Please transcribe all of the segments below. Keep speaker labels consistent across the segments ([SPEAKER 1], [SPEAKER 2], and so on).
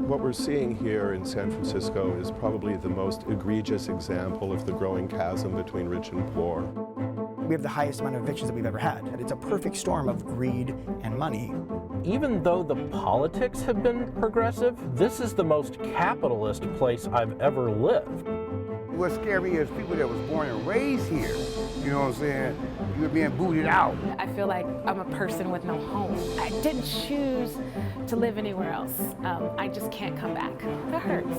[SPEAKER 1] What we're seeing here in San Francisco is probably the most egregious example of the growing chasm between rich and poor.
[SPEAKER 2] We have the highest amount of evictions that we've ever had. It's a perfect storm of greed and money.
[SPEAKER 3] Even though the politics have been progressive, this is the most capitalist place I've ever lived.
[SPEAKER 4] What's scary is people that was born and raised here, you know what I'm saying? You're being booted out.
[SPEAKER 5] I feel like I'm a person with no home. I didn't choose to live anywhere else. I just can't come back. That hurts.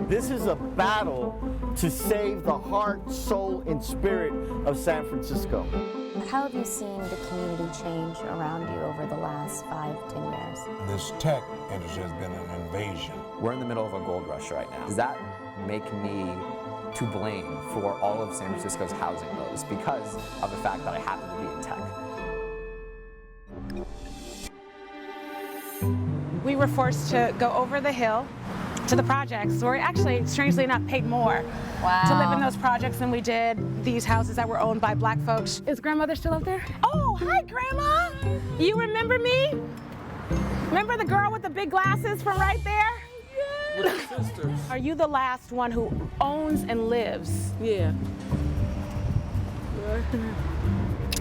[SPEAKER 6] This is a battle to save the heart, soul, and spirit of San Francisco.
[SPEAKER 7] How have you seen the community change around you over the last 5-10 years?
[SPEAKER 8] This tech industry has been an invasion.
[SPEAKER 9] We're in the middle of a gold rush right now. Does that make me to blame for all of San Francisco's housing woes because of the fact that I happen to be in tech?
[SPEAKER 5] We were forced to go over the hill to the projects, where we actually, strangely enough, paid more to live in those projects than we did these houses that were owned by black folks. Is grandmother still up there? Oh, hi, Grandma. You remember me? Remember the girl with the big glasses from right there?
[SPEAKER 10] With the sisters.
[SPEAKER 5] Are you the last one who owns and lives?
[SPEAKER 10] Yeah.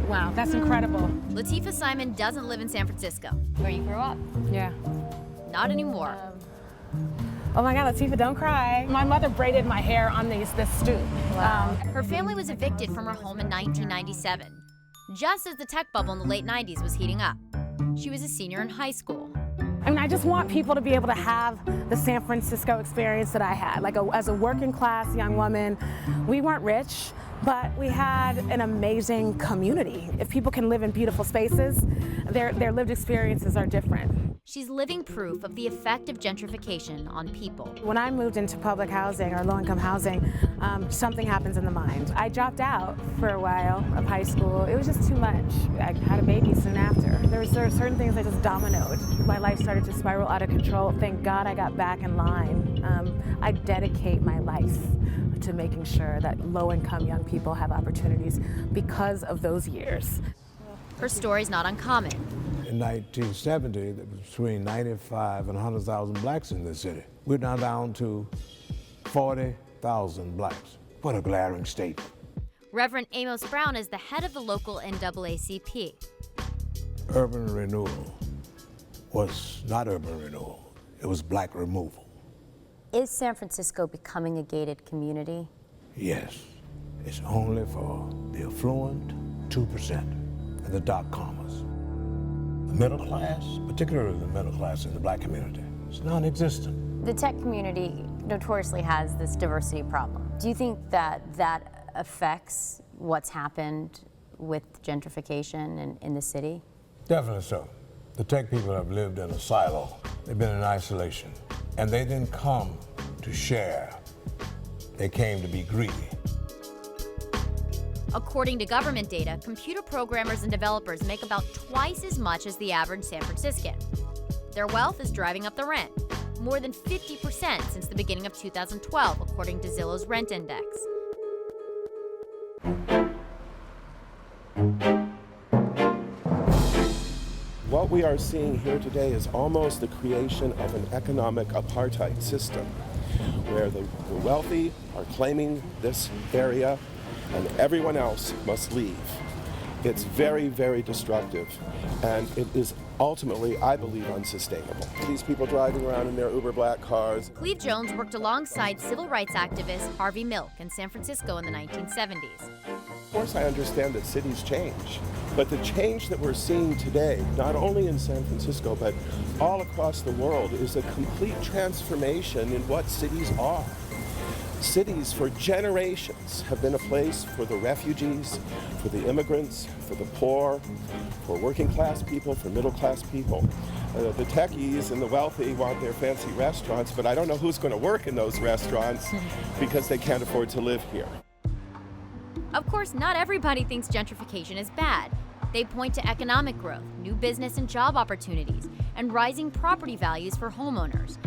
[SPEAKER 5] Wow, that's incredible.
[SPEAKER 11] Latifah Simon doesn't live in San Francisco, where you grew up.
[SPEAKER 5] Yeah.
[SPEAKER 11] Not anymore.
[SPEAKER 5] Oh my God, Latifah, don't cry. My mother braided my hair on this stoop.
[SPEAKER 11] Wow. Her family was evicted from her home in 1997, just as the tech bubble in the late 90s was heating up. She was a senior in high school.
[SPEAKER 5] I mean, I just want people to be able to have the San Francisco experience that I had. Like as a working class young woman, we weren't rich, but we had an amazing community. If people can live in beautiful spaces, their lived experiences are different.
[SPEAKER 11] She's living proof of the effect of gentrification on people.
[SPEAKER 5] When I moved into public housing or low-income housing, something happens in the mind. I dropped out for a while of high school. It was just too much. I had a baby soon after. There were certain things that just dominoed. My life started to spiral out of control. Thank God I got back in line. I dedicate my life to making sure that low-income young people have opportunities because of those years.
[SPEAKER 11] Her story's not uncommon.
[SPEAKER 8] In 1970, there was between 95 and 100,000 blacks in this city. We're now down to 40,000 blacks. What a glaring statement.
[SPEAKER 11] Reverend Amos Brown is the head of the local NAACP.
[SPEAKER 8] Urban renewal was not urban renewal, it was black removal.
[SPEAKER 7] Is San Francisco becoming a gated community?
[SPEAKER 8] Yes, it's only for the affluent 2% and the dot-commas. The middle class, particularly the middle class in the black community, is non-existent.
[SPEAKER 7] The tech community notoriously has this diversity problem. Do you think that that affects what's happened with gentrification in the city?
[SPEAKER 8] Definitely so. The tech people have lived in a silo. They've been in isolation. And they didn't come to share. They came to be greedy.
[SPEAKER 11] According to government data, computer programmers and developers make about twice as much as the average San Franciscan. Their wealth is driving up the rent, more than 50% since the beginning of 2012, according to Zillow's rent index.
[SPEAKER 1] What we are seeing here today is almost the creation of an economic apartheid system, where the wealthy are claiming this area and everyone else must leave. It's very, very destructive, and it is ultimately, I believe, unsustainable. These people driving around in their Uber black cars.
[SPEAKER 11] Cleve Jones worked alongside civil rights activist Harvey Milk in San Francisco in the 1970s.
[SPEAKER 1] Of course, I understand that cities change, but the change that we're seeing today, not only in San Francisco, but all across the world, is a complete transformation in what cities are. Cities for generations have been a place for the refugees, for the immigrants, for the poor, for working class people, for middle class people. The techies and the wealthy want their fancy restaurants, but I don't know who's going to work in those restaurants because they can't afford to live here.
[SPEAKER 11] Of course, not everybody thinks gentrification is bad. They point to economic growth, new business and job opportunities, and rising property values for homeowners.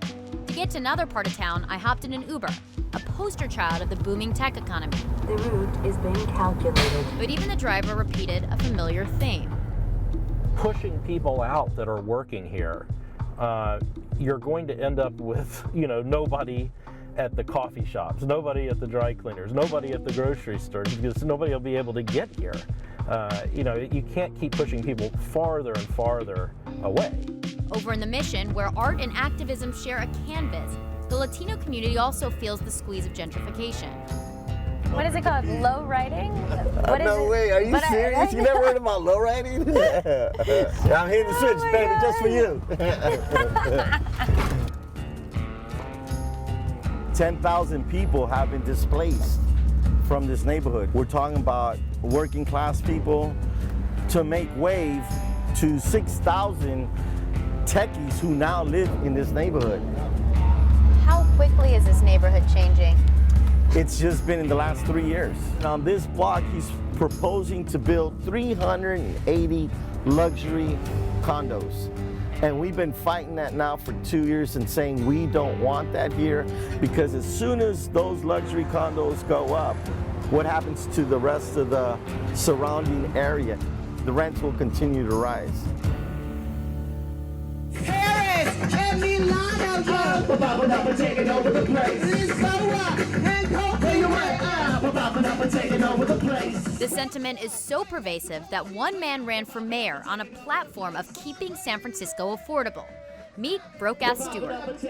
[SPEAKER 11] To get to another part of town, I hopped in an Uber, a poster child of the booming tech economy.
[SPEAKER 7] The route is being calculated.
[SPEAKER 11] But even the driver repeated a familiar theme.
[SPEAKER 3] pushing people out that are working here, you're going to end up with, nobody at the coffee shops, nobody at the dry cleaners, nobody at the grocery stores, because nobody will be able to get here. You can't keep pushing people farther and farther away.
[SPEAKER 11] Over in the Mission, where art and activism share a canvas, the Latino community also feels the squeeze of gentrification.
[SPEAKER 7] What is it called? Low riding? What is
[SPEAKER 6] No
[SPEAKER 7] it?
[SPEAKER 6] way, are you serious? You never heard about low riding? I'm hitting the switch, baby, just for you. 10,000 people have been displaced from this neighborhood. We're talking about working class people to make way to 6,000 techies who now live in this neighborhood.
[SPEAKER 7] How quickly is this neighborhood changing?
[SPEAKER 6] It's just been in the last 3 years. On this block, he's proposing to build 380 luxury condos. And we've been fighting that now for 2 years and saying we don't want that here, because as soon as those luxury condos go up, what happens to the rest of the surrounding area? The rents will continue to rise.
[SPEAKER 12] Paris and Milano, we're taking over the place.
[SPEAKER 11] The sentiment is so pervasive that one man ran for mayor on a platform of keeping San Francisco affordable. Meet broke-ass Stewart.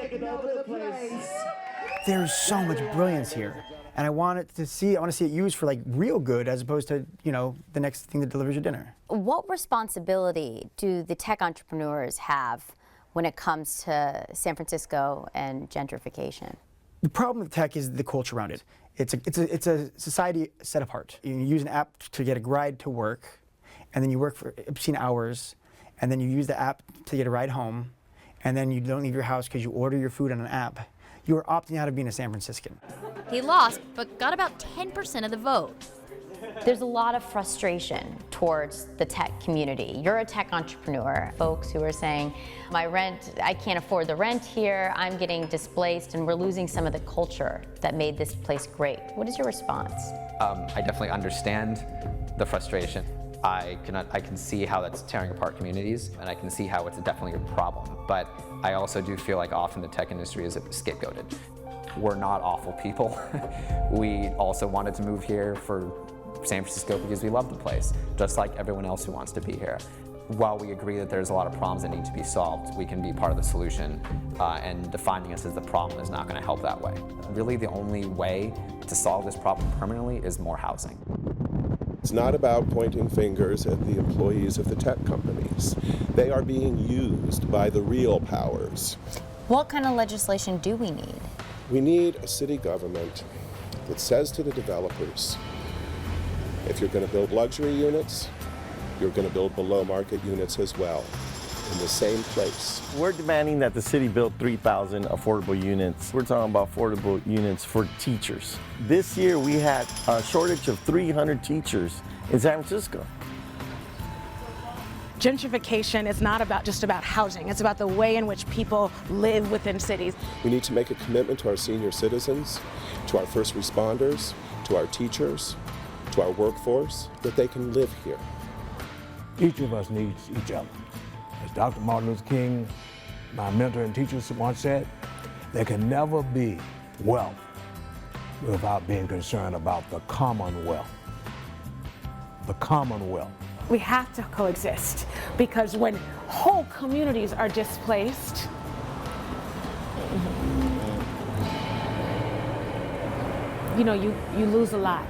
[SPEAKER 2] There's so much brilliance here, and I want to see it used for real good, as opposed to the next thing that delivers your dinner.
[SPEAKER 7] What responsibility do the tech entrepreneurs have when it comes to San Francisco and gentrification?
[SPEAKER 2] The problem with tech is the culture around it. It's a society set apart. You use an app to get a ride to work, and then you work for obscene hours, and then you use the app to get a ride home, and then you don't leave your house because you order your food on an app. You are opting out of being a San Franciscan.
[SPEAKER 11] He lost, but got about 10% of the vote.
[SPEAKER 7] There's a lot of frustration towards the tech community. You're a tech entrepreneur. Folks who are saying, my rent, I can't afford the rent here, I'm getting displaced, and we're losing some of the culture that made this place great. What is your response?
[SPEAKER 9] I definitely understand the frustration. I can see how that's tearing apart communities, and I can see how it's definitely a problem. But I also do feel like often the tech industry is scapegoated. We're not awful people. We also wanted to move here for San Francisco because we love the place, just like everyone else who wants to be here. While we agree that there's a lot of problems that need to be solved, we can be part of the solution, and defining us as the problem is not going to help that way. Really, the only way to solve this problem permanently is more housing.
[SPEAKER 1] It's not about pointing fingers at the employees of the tech companies. They are being used by the real powers.
[SPEAKER 7] What kind of legislation do we need?
[SPEAKER 1] We need a city government that says to the developers, if you're going to build luxury units, you're going to build below market units as well, in the same place.
[SPEAKER 6] We're demanding that the city build 3,000 affordable units. We're talking about affordable units for teachers. This year we had a shortage of 300 teachers in San Francisco.
[SPEAKER 5] Gentrification is not just about housing. It's about the way in which people live within cities.
[SPEAKER 1] We need to make a commitment to our senior citizens, to our first responders, to our teachers, to our workforce, that they can live here.
[SPEAKER 8] Each of us needs each other. As Dr. Martin Luther King, my mentor and teacher, once said, there can never be wealth without being concerned about the commonwealth. The commonwealth.
[SPEAKER 5] We have to coexist, because when whole communities are displaced, you lose a lot.